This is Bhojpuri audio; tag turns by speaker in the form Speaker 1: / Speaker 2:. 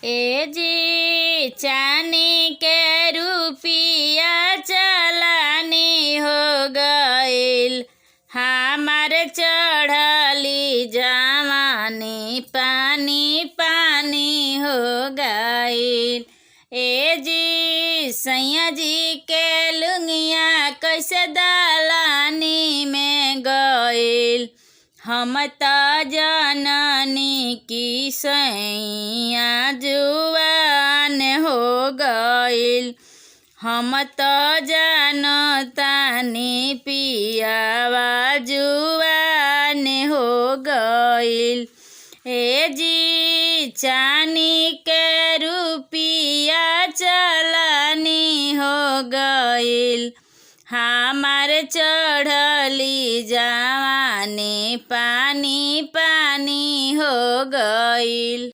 Speaker 1: ए जी चांदी के रुपिया चलानी हो गईल, हमार चढ़ली जवानी पानी पानी हो गईल। ए जी सैया जी के लुंगिया कैसे दलानी में गईल, हम त जननी की सैया जुआन हो गईल, हम त जानतानी पियावा जुआन हो गईल। ए जी चांदी के रुपिया चलानी हो गईल, हमार चढ़ली जवानी पानी पानी हो गईल।